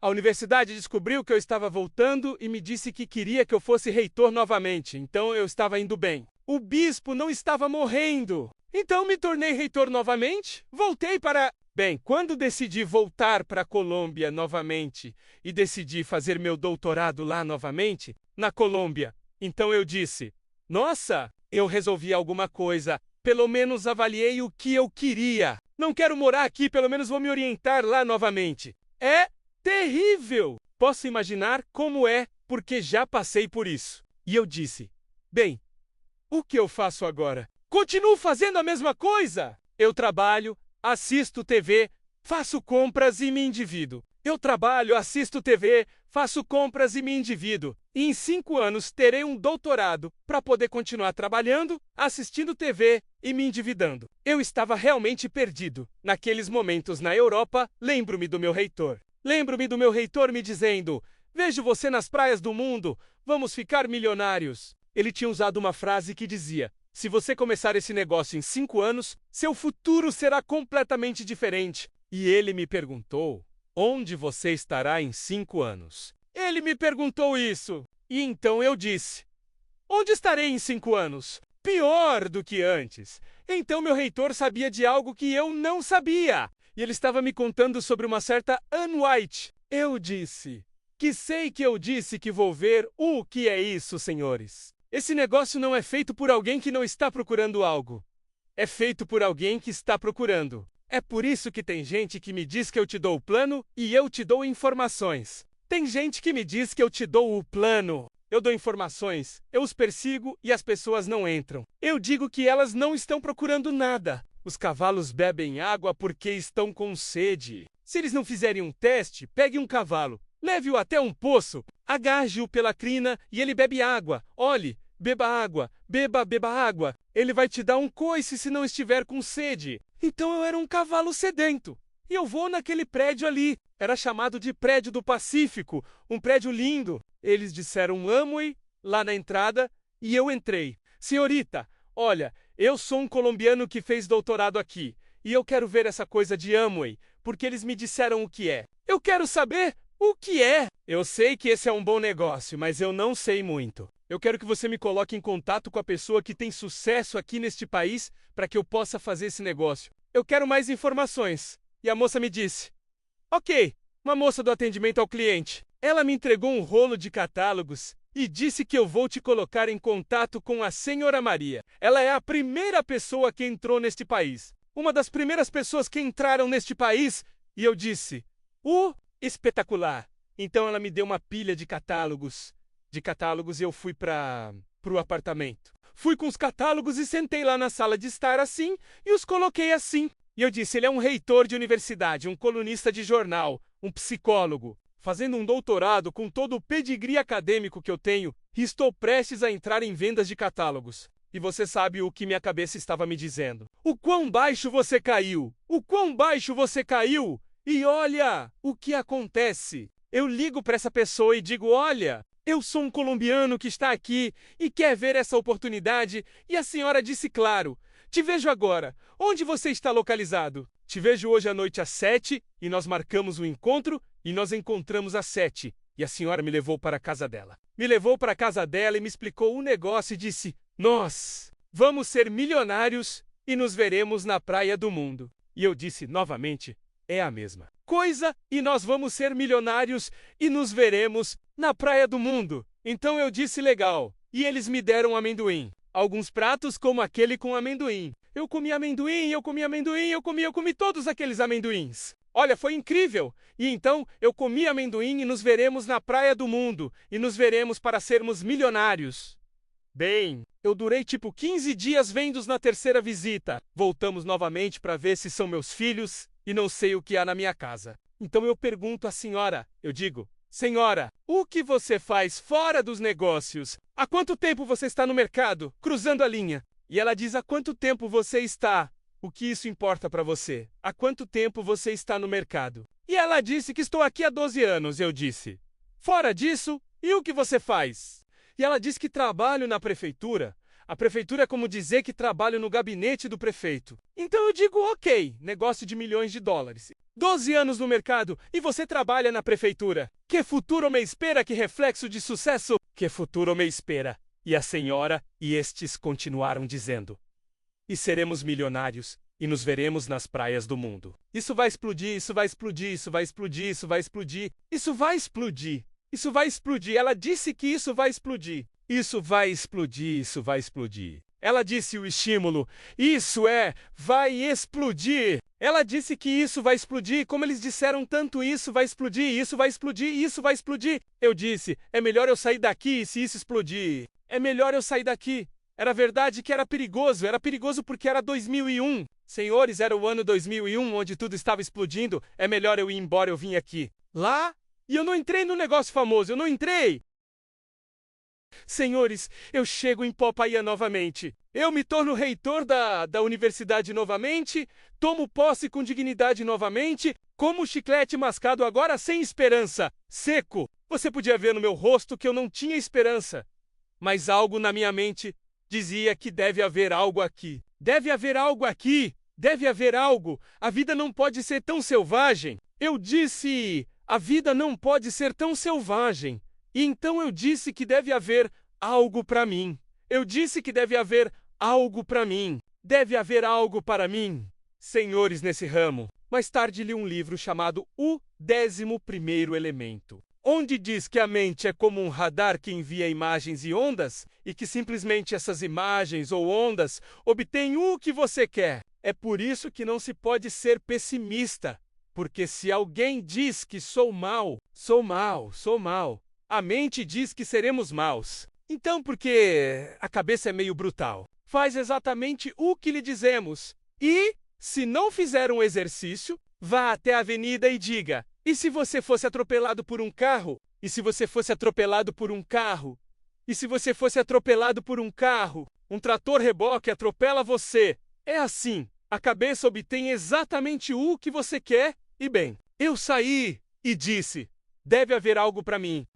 A universidade descobriu que eu estava voltando e me disse que queria que eu fosse reitor novamente, então eu estava indo bem. O bispo não estava morrendo. Então me tornei reitor novamente, voltei para... Bem, quando decidi voltar para a Colômbia novamente e decidi fazer meu doutorado lá novamente, na Colômbia, então eu disse: nossa, eu resolvi alguma coisa, pelo menos avaliei o que eu queria. Não quero morar aqui, pelo menos vou me orientar lá novamente. É terrível! Posso imaginar como é, porque já passei por isso. E eu disse: bem, o que eu faço agora? Continuo fazendo a mesma coisa! Eu trabalho, assisto TV, faço compras e me endivido. Eu trabalho, assisto TV, faço compras e me endivido. E em 5 anos terei um doutorado para poder continuar trabalhando, assistindo TV e me endividando. Eu estava realmente perdido. Naqueles momentos na Europa, lembro-me do meu reitor. Lembro-me do meu reitor me dizendo: vejo você nas praias do mundo, vamos ficar milionários. Ele tinha usado uma frase que dizia: se você começar esse negócio em 5 anos, seu futuro será completamente diferente. E ele me perguntou: onde você estará em 5 anos? Ele me perguntou isso. E então eu disse: onde estarei em 5 anos? Pior do que antes. Então meu reitor sabia de algo que eu não sabia. E ele estava me contando sobre uma certa Anne White. Eu disse: que sei que eu disse que vou ver. O que é isso, senhores? Esse negócio não é feito por alguém que não está procurando algo. É feito por alguém que está procurando. É por isso que tem gente que me diz que eu te dou o plano e eu te dou informações. Tem gente que me diz que eu te dou o plano. Eu dou informações, eu os persigo e as pessoas não entram. Eu digo que elas não estão procurando nada. Os cavalos bebem água porque estão com sede. Se eles não fizerem um teste, pegue um cavalo, leve-o até um poço, agarre-o pela crina e ele bebe água. Olhe, beba água, beba água. Ele vai te dar um coice se não estiver com sede. Então eu era um cavalo sedento. E eu vou naquele prédio ali. Era chamado de Prédio do Pacífico, um prédio lindo. Eles disseram Amway lá na entrada e eu entrei. Senhorita, olha, eu sou um colombiano que fez doutorado aqui e eu quero ver essa coisa de Amway, porque eles me disseram o que é. Eu quero saber o que é. Eu sei que esse é um bom negócio, mas eu não sei muito. Eu quero que você me coloque em contato com a pessoa que tem sucesso aqui neste país para que eu possa fazer esse negócio. Eu quero mais informações. E a moça me disse, ok, uma moça do atendimento ao cliente. Ela me entregou um rolo de catálogos e disse que eu vou te colocar em contato com a senhora Maria. Ela é a primeira pessoa que entrou neste país. Uma das primeiras pessoas que entraram neste país. E eu disse, espetacular. Então ela me deu uma pilha de catálogos. E eu fui pro apartamento. Fui com os catálogos e sentei lá na sala de estar assim e os coloquei assim. E eu disse, ele é um reitor de universidade, um colunista de jornal, um psicólogo, fazendo um doutorado com todo o pedigree acadêmico que eu tenho, e estou prestes a entrar em vendas de catálogos. E você sabe o que minha cabeça estava me dizendo. O quão baixo você caiu! O quão baixo você caiu! E olha o que acontece. Eu ligo para essa pessoa e digo, olha, eu sou um colombiano que está aqui e quer ver essa oportunidade. E a senhora disse, claro, te vejo agora. Onde você está localizado? Te vejo hoje à noite às 7 e nós marcamos um encontro e nós encontramos às 7. E a senhora me levou para a casa dela. Me levou para a casa dela e me explicou um negócio e disse, nós vamos ser milionários e nos veremos na praia do mundo. E eu disse novamente, é a mesma coisa e nós vamos ser milionários e nos veremos na praia do mundo. Então eu disse legal. E eles me deram amendoim. Alguns pratos como aquele com amendoim. Eu comi amendoim, eu comi todos aqueles amendoins. Olha, foi incrível! E então eu comi amendoim e nos veremos na praia do mundo. E nos veremos para sermos milionários. Bem, eu durei tipo 15 dias vendos na terceira visita. Voltamos novamente para ver se são meus filhos e não sei o que há na minha casa. Então eu pergunto à senhora, eu digo, senhora, o que você faz fora dos negócios? Há quanto tempo você está no mercado, cruzando a linha? E ela diz, há quanto tempo você está? O que isso importa para você? Há quanto tempo você está no mercado? E ela disse que estou aqui há 12 anos, eu disse. Fora disso, e o que você faz? E ela diz que trabalho na prefeitura. A prefeitura é como dizer que trabalho no gabinete do prefeito. Então eu digo, ok, negócio de milhões de dólares. 12 anos no mercado e você trabalha na prefeitura. Que futuro me espera, que reflexo de sucesso? Que futuro me espera? E a senhora e estes continuaram dizendo. E seremos milionários e nos veremos nas praias do mundo. Isso vai explodir, isso vai explodir, isso vai explodir, isso vai explodir. Isso vai explodir. Isso vai explodir. Ela disse que isso vai explodir. Isso vai explodir, isso vai explodir. Ela disse o estímulo. Isso vai explodir. Ela disse que isso vai explodir. Como eles disseram tanto isso vai explodir, isso vai explodir, isso vai explodir. Eu disse, é melhor eu sair daqui se isso explodir. É melhor eu sair daqui. Era verdade que era perigoso porque era 2001. Senhores, era o ano 2001 onde tudo estava explodindo. É melhor eu ir embora, eu vim aqui. Lá? E eu não entrei no negócio famoso, eu não entrei. Senhores, eu chego em Popayán novamente. Eu me torno reitor da universidade novamente, tomo posse com dignidade novamente, como chiclete mascado agora sem esperança, seco. Você podia ver no meu rosto que eu não tinha esperança. Mas algo na minha mente dizia que deve haver algo aqui. Deve haver algo aqui. Deve haver algo. A vida não pode ser tão selvagem. Eu disse, a vida não pode ser tão selvagem. E então eu disse que deve haver algo para mim. Eu disse que deve haver algo para mim. Deve haver algo para mim. Senhores nesse ramo. Mais tarde li um livro chamado O 11º Elemento, onde diz que a mente é como um radar que envia imagens e ondas e que simplesmente essas imagens ou ondas obtêm o que você quer. É por isso que não se pode ser pessimista, porque se alguém diz que sou mau, a mente diz que seremos maus. Então, porque a cabeça é meio brutal, faz exatamente o que lhe dizemos. E, se não fizer um exercício, vá até a avenida e diga: e se você fosse atropelado por um carro? E se você fosse atropelado por um carro? E se você fosse atropelado por um carro? Um trator-reboque atropela você. É assim. A cabeça obtém exatamente o que você quer e bem. Eu saí e disse: deve haver algo para mim.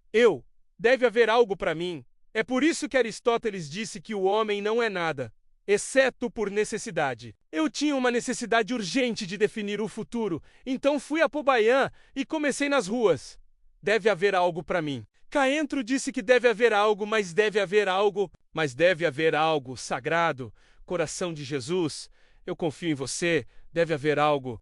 Deve haver algo para mim. É por isso que Aristóteles disse que o homem não é nada, exceto por necessidade. Eu tinha uma necessidade urgente de definir o futuro, então fui a Pobayan e comecei nas ruas. Deve haver algo para mim. Caentro disse que deve haver algo, mas deve haver algo sagrado. Coração de Jesus, eu confio em você, deve haver algo,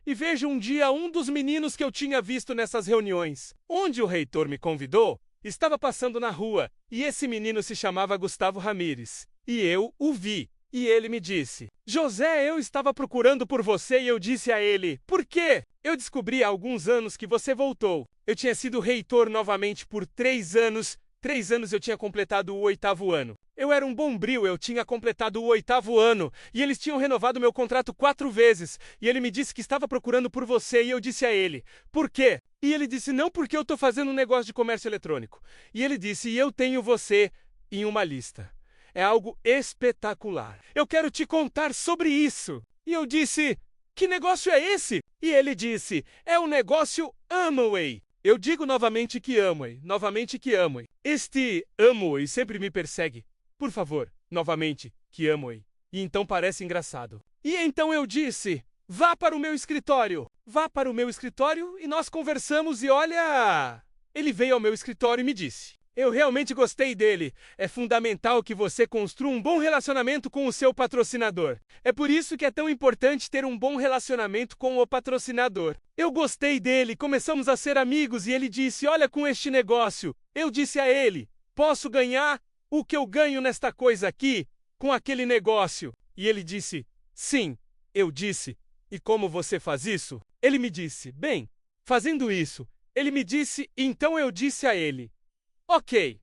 e vejo um dia um dos meninos que eu tinha visto nessas reuniões, onde o reitor me convidou, estava passando na rua, e esse menino se chamava Gustavo Ramírez, e eu o vi. E ele me disse: José, eu estava procurando por você, e eu disse a ele: por quê? Eu descobri há alguns anos que você voltou. Eu tinha sido reitor novamente por 3 anos. 3 anos eu tinha completado o 8º ano. Eu era um bombril, eu tinha completado o 8º ano. E eles tinham renovado meu contrato 4 vezes. E ele me disse que estava procurando por você, e eu disse a ele: por quê? E ele disse: não, porque eu estou fazendo um negócio de comércio eletrônico. E ele disse: e eu tenho você em uma lista. É algo espetacular. Eu quero te contar sobre isso. E eu disse: que negócio é esse? E ele disse: é o negócio Amway. Eu digo novamente que Amway. Este Amway sempre me persegue. Por favor, novamente, que Amway. E então parece engraçado. E então eu disse: vá para o meu escritório. Vá para o meu escritório e nós conversamos e olha... Ele veio ao meu escritório e me disse: eu realmente gostei dele. É fundamental que você construa um bom relacionamento com o seu patrocinador. É por isso que é tão importante ter um bom relacionamento com o patrocinador. Eu gostei dele, começamos a ser amigos e ele disse: olha, com este negócio. Eu disse a ele: posso ganhar o que eu ganho nesta coisa aqui, com aquele negócio? E ele disse: sim. Eu disse: e como você faz isso? Ele me disse: bem, fazendo isso. Ele me disse, então eu disse a ele: ok,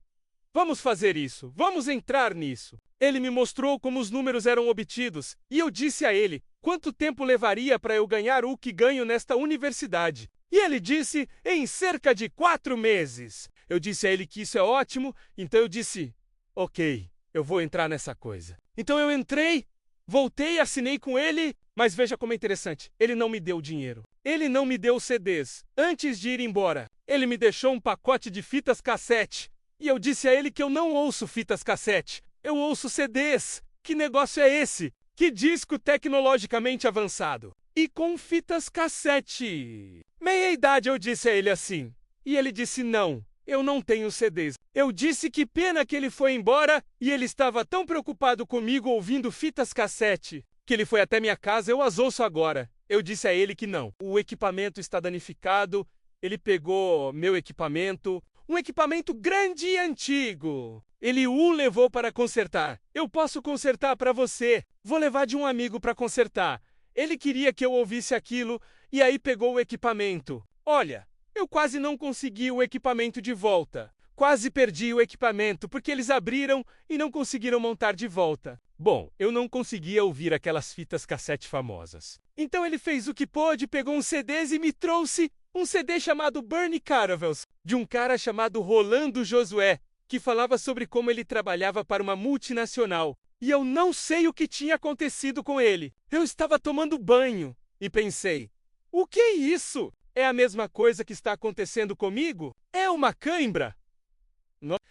vamos fazer isso, vamos entrar nisso. Ele me mostrou como os números eram obtidos, e eu disse a ele: quanto tempo levaria para eu ganhar o que ganho nesta universidade? E ele disse: em cerca de 4 meses. Eu disse a ele que isso é ótimo, então eu disse: ok, eu vou entrar nessa coisa. Então eu entrei, voltei, assinei com ele, mas veja como é interessante, ele não me deu dinheiro. Ele não me deu CDs. Antes de ir embora, ele me deixou um pacote de fitas cassete. E eu disse a ele que eu não ouço fitas cassete. Eu ouço CDs. Que negócio é esse? Que disco tecnologicamente avançado. E com fitas cassete. Meia-idade, eu disse a ele assim. E ele disse: não, eu não tenho CDs. Eu disse que pena que ele foi embora e ele estava tão preocupado comigo ouvindo fitas cassete que ele foi até minha casa, eu as ouço agora. Eu disse a ele que não. O equipamento está danificado. Ele pegou meu equipamento, um equipamento grande e antigo. Ele o levou para consertar. Eu posso consertar para você. Vou levar de um amigo para consertar. Ele queria que eu ouvisse aquilo e aí pegou o equipamento. Olha, eu quase não consegui o equipamento de volta. Quase perdi o equipamento porque eles abriram e não conseguiram montar de volta. Bom, eu não conseguia ouvir aquelas fitas cassete famosas. Então ele fez o que pôde, pegou uns CDs e me trouxe um CD chamado Bernie Caravels, de um cara chamado Rolando Josué, que falava sobre como ele trabalhava para uma multinacional. E eu não sei o que tinha acontecido com ele. Eu estava tomando banho e pensei: o que é isso? É a mesma coisa que está acontecendo comigo? É uma cãibra?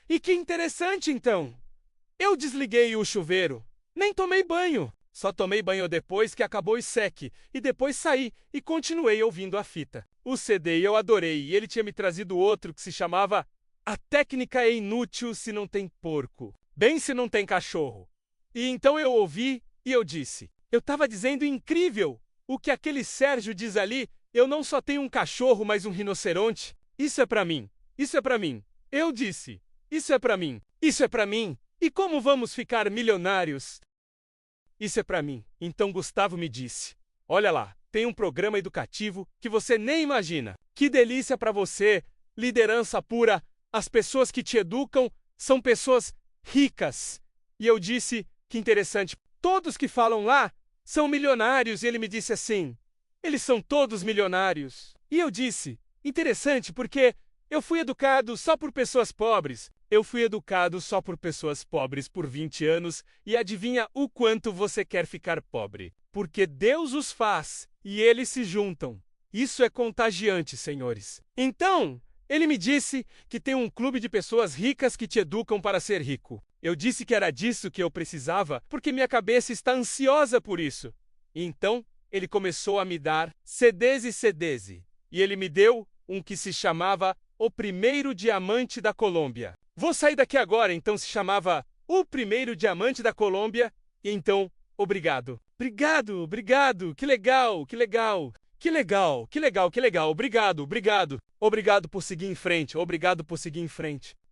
E que interessante, então. Eu desliguei o chuveiro. Nem tomei banho. Só tomei banho depois que acabou o SEC. E depois saí e continuei ouvindo a fita. O CD eu adorei e ele tinha me trazido outro que se chamava A Técnica é Inútil se não tem porco. Bem se não tem cachorro. E então eu ouvi e eu disse: eu estava dizendo incrível. O que aquele Sérgio diz ali, eu não só tenho um cachorro, mas um rinoceronte. Isso é pra mim. Isso é pra mim. Eu disse: isso é pra mim. Isso é pra mim. E como vamos ficar milionários? isso é pra mim. Então Gustavo me disse: olha lá, tem um programa educativo que você nem imagina. Que delícia pra você, liderança pura. As pessoas que te educam são pessoas ricas. E eu disse: que interessante, todos que falam lá são milionários. E ele me disse assim: eles são todos milionários. E eu disse: interessante, porque eu fui educado só por pessoas pobres. Eu fui educado só por pessoas pobres por 20 anos e adivinha o quanto você quer ficar pobre? Porque Deus os faz e eles se juntam. Isso é contagiante, senhores. Então, ele me disse que tem um clube de pessoas ricas que te educam para ser rico. Eu disse que era disso que eu precisava porque minha cabeça está ansiosa por isso. E então, ele começou a me dar CDs e CDs. E ele me deu um que se chamava O Primeiro Diamante da Colômbia. Vou sair daqui agora, então se chamava O Primeiro Diamante da Colômbia. E então, obrigado. Obrigado. Que legal. Obrigado. Obrigado por seguir em frente.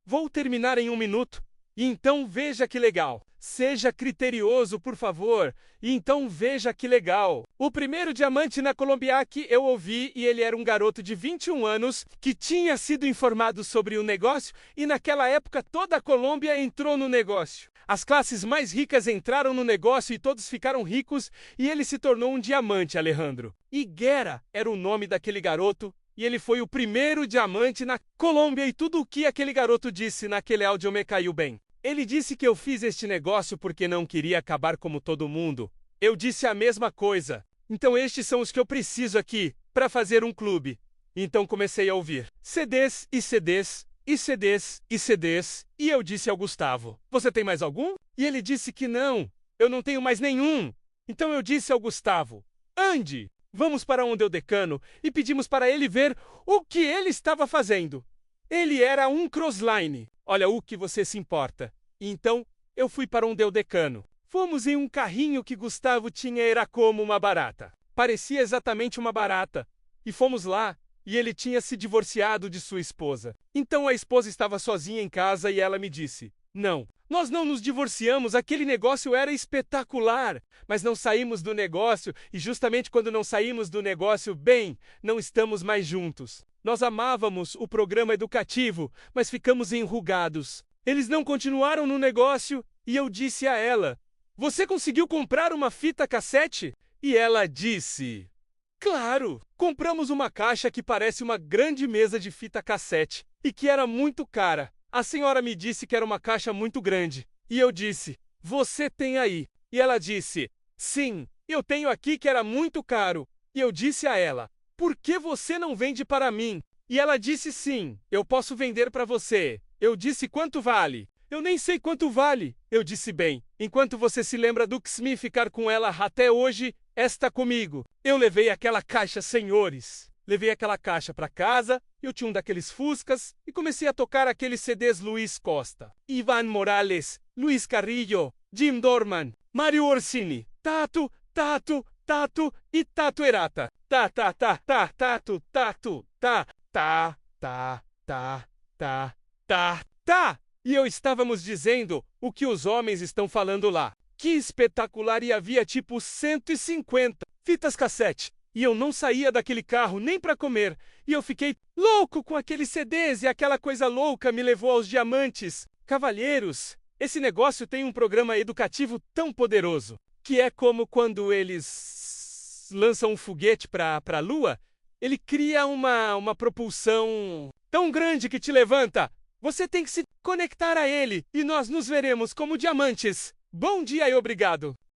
Vou terminar em 1 minuto. E então veja que legal. Seja criterioso, por favor. E então veja que legal. O primeiro diamante na Colômbia que eu ouvi, e ele era um garoto de 21 anos que tinha sido informado sobre o negócio e naquela época toda a Colômbia entrou no negócio. As classes mais ricas entraram no negócio e todos ficaram ricos e ele se tornou um diamante, Alejandro. Higuera era o nome daquele garoto e ele foi o primeiro diamante na Colômbia e tudo o que aquele garoto disse naquele áudio me caiu bem. Ele disse que eu fiz este negócio porque não queria acabar como todo mundo. Eu disse a mesma coisa. Então estes são os que eu preciso aqui para fazer um clube. Então comecei a ouvir CDs e CDs e CDs e CDs e eu disse ao Gustavo: você tem mais algum? E ele disse que não, eu não tenho mais nenhum. Então eu disse ao Gustavo: ande, vamos para onde é o decano e pedimos para ele ver o que ele estava fazendo. Ele era um crossline. Olha o que você se importa. Então, eu fui para onde é o decano. Fomos em um carrinho que Gustavo tinha, era como uma barata. Parecia exatamente uma barata. E fomos lá, e ele tinha se divorciado de sua esposa. Então a esposa estava sozinha em casa e ela me disse: não, nós não nos divorciamos, aquele negócio era espetacular. Mas não saímos do negócio, e justamente quando não saímos do negócio, bem, não estamos mais juntos. Nós amávamos o programa educativo, mas ficamos enrugados. Eles não continuaram no negócio e eu disse a ela: você conseguiu comprar uma fita cassete? E ela disse: claro, compramos uma caixa que parece uma grande mesa de fita cassete e que era muito cara. A senhora me disse que era uma caixa muito grande. E eu disse: você tem aí? E ela disse: sim, eu tenho aqui que era muito caro. E eu disse a ela: por que você não vende para mim? E ela disse: sim, eu posso vender para você. Eu disse: quanto vale? Eu nem sei quanto vale. Eu disse: bem, enquanto você se lembra do Xmi ficar com ela até hoje, está comigo. Eu levei aquela caixa, senhores. Levei aquela caixa para casa, eu tinha um daqueles Fuscas e comecei a tocar aqueles CDs Luiz Costa, Iván Morales, Luiz Carrillo, Jim Dorman, Mário Orsini, Tato e Tato Erata. E eu estávamos dizendo o que os homens estão falando lá. Que espetacular, e havia tipo 150 fitas cassete. E eu não saía daquele carro nem para comer. E eu fiquei louco com aqueles CDs e aquela coisa louca me levou aos diamantes. Cavalheiros, esse negócio tem um programa educativo tão poderoso, que é como quando eles lançam um foguete para a Lua, ele cria uma propulsão tão grande que te levanta. Você tem que se conectar a ele e nós nos veremos como diamantes. Bom dia e obrigado.